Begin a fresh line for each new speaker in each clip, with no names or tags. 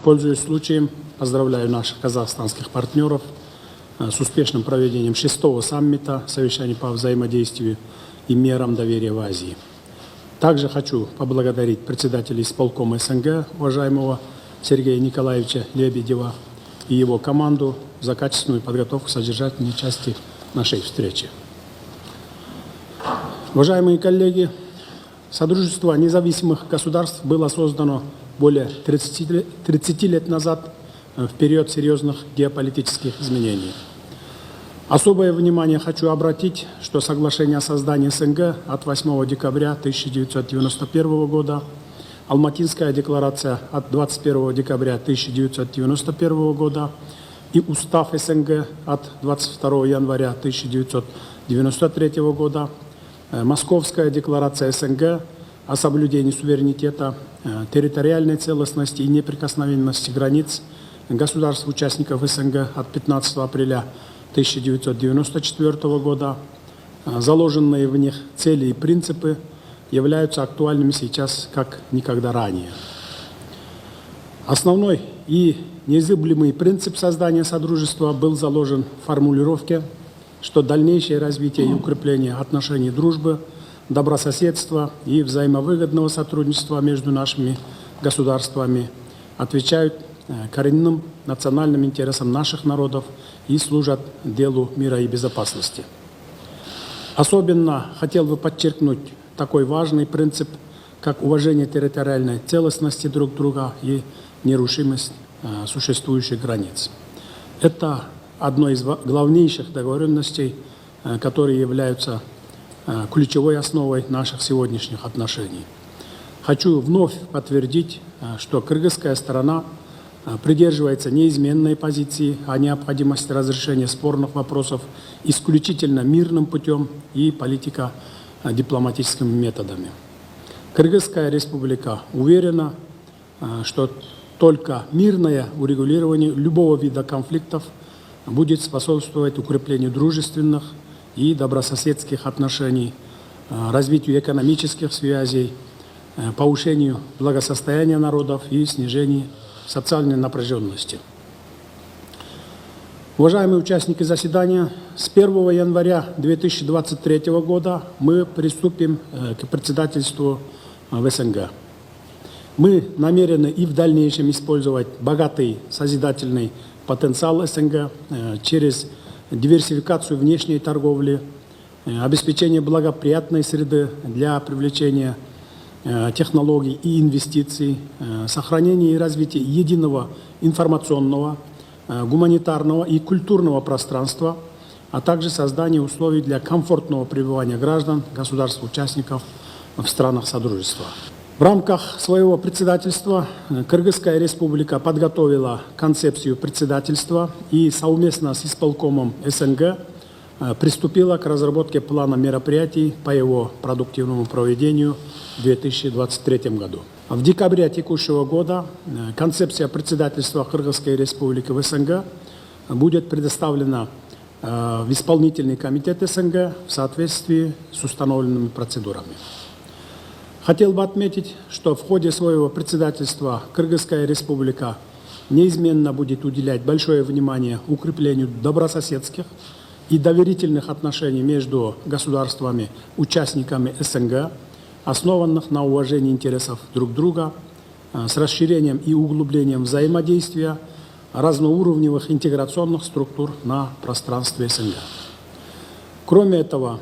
Пользуясь случаем, поздравляю наших казахстанских партнеров с успешным проведением 6-го саммита совещаний по взаимодействию и мерам доверия в Азии. Также хочу поблагодарить председателя исполкома СНГ, уважаемого Сергея Николаевича Лебедева, и его команду за качественную подготовку содержательной части нашей встречи. Уважаемые коллеги, Содружество независимых государств было создано более 30 лет назад в период серьезных геополитических изменений. Особое внимание хочу обратить, что соглашение о создании СНГ от 8 декабря 1991 года, Алматинская декларация от 21 декабря 1991 года и Устав СНГ от 22 января 1993 года, Московская декларация СНГ о соблюдении суверенитета, территориальной целостности и неприкосновенности границ государств-участников СНГ от 15 апреля 1994 года, заложенные в них цели и принципы являются актуальными сейчас как никогда ранее. Основной и неизъявляемый принцип создания Содружества был заложен в формулировке, что дальнейшее развитие и укрепление отношений дружбы, добрососедства и взаимовыгодного сотрудничества между нашими государствами отвечают коренным национальным интересам наших народов и служат делу мира и безопасности. Особенно хотел бы подчеркнуть такой важный принцип, как уважение территориальной целостности друг друга и нерушимость существующих границ. Это одной из главнейших договоренностей, которые являются ключевой основой наших сегодняшних отношений. Хочу вновь подтвердить, что кыргызская сторона придерживается неизменной позиции о необходимости разрешения спорных вопросов исключительно мирным путем и политико-дипломатическими методами. Кыргызская республика уверена, что только мирное урегулирование любого вида конфликтов будет способствовать укреплению дружественных и добрососедских отношений, развитию экономических связей, повышению благосостояния народов и снижению социальной напряженности. Уважаемые участники заседания, с 1 января 2023 года мы приступим к председательству в СНГ. Мы намерены и в дальнейшем использовать богатый созидательный потенциал СНГ через диверсификацию внешней торговли, обеспечение благоприятной среды для привлечения технологий и инвестиций, сохранение и развитие единого информационного, гуманитарного и культурного пространства, а также создание условий для комфортного пребывания граждан, государств-участников в странах Содружества. В рамках своего председательства Кыргызская республика подготовила концепцию председательства и совместно с исполкомом СНГ приступила к разработке плана мероприятий по его продуктивному проведению в 2023 году. В декабре текущего года концепция председательства Кыргызской республики в СНГ будет предоставлена в исполнительный комитет СНГ в соответствии с установленными процедурами. Хотел бы отметить, что в ходе своего председательства Кыргызская республика неизменно будет уделять большое внимание укреплению добрососедских и доверительных отношений между государствами, участниками СНГ, основанных на уважении интересов друг друга, с расширением и углублением взаимодействия разноуровневых интеграционных структур на пространстве СНГ. Кроме этого,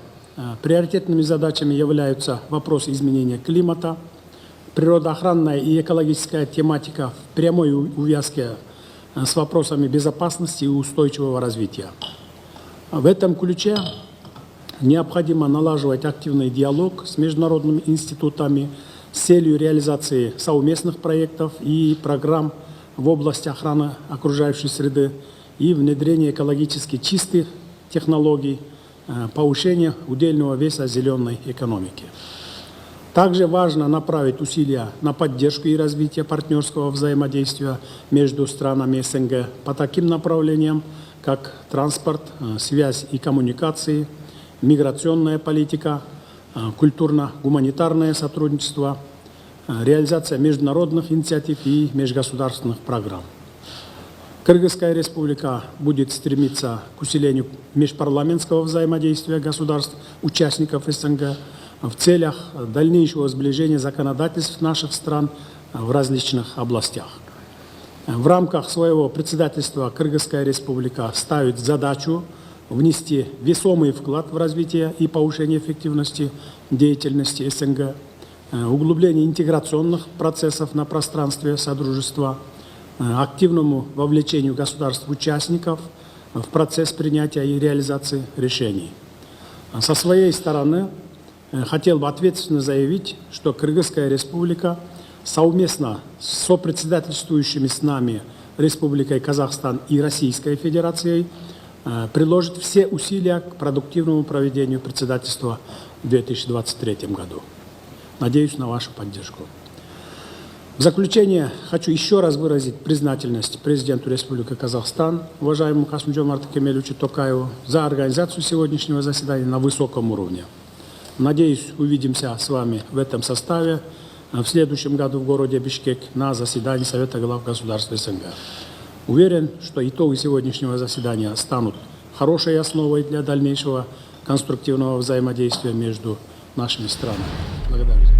приоритетными задачами являются вопросы изменения климата, природоохранная и экологическая тематика в прямой увязке с вопросами безопасности и устойчивого развития. В этом ключе необходимо налаживать активный диалог с международными институтами с целью реализации совместных проектов и программ в области охраны окружающей среды и внедрения экологически чистых технологий, повышения удельного веса зеленой экономики. Также важно направить усилия на поддержку и развитие партнерского взаимодействия между странами СНГ по таким направлениям, как транспорт, связь и коммуникации, миграционная политика, культурно-гуманитарное сотрудничество, реализация международных инициатив и межгосударственных программ. Кыргызская республика будет стремиться к усилению межпарламентского взаимодействия государств, участников СНГ, в целях дальнейшего сближения законодательств наших стран в различных областях. В рамках своего председательства Кыргызская республика ставит задачу внести весомый вклад в развитие и повышение эффективности деятельности СНГ, углубление интеграционных процессов на пространстве Содружества, активному вовлечению государств-участников в процесс принятия и реализации решений. Со своей стороны хотел бы ответственно заявить, что Кыргызская республика совместно с сопредседательствующими с нами Республикой Казахстан и Российской Федерацией приложит все усилия к продуктивному проведению председательства в 2023 году. Надеюсь на вашу поддержку. В заключение хочу еще раз выразить признательность президенту Республики Казахстан, уважаемому Касым-Жомарту Кемелевичу Токаеву, за организацию сегодняшнего заседания на высоком уровне. Надеюсь, увидимся с вами в этом составе в следующем году в городе Бишкек на заседании Совета глав государств СНГ. Уверен, что итоги сегодняшнего заседания станут хорошей основой для дальнейшего конструктивного взаимодействия между нашими странами. Благодарю.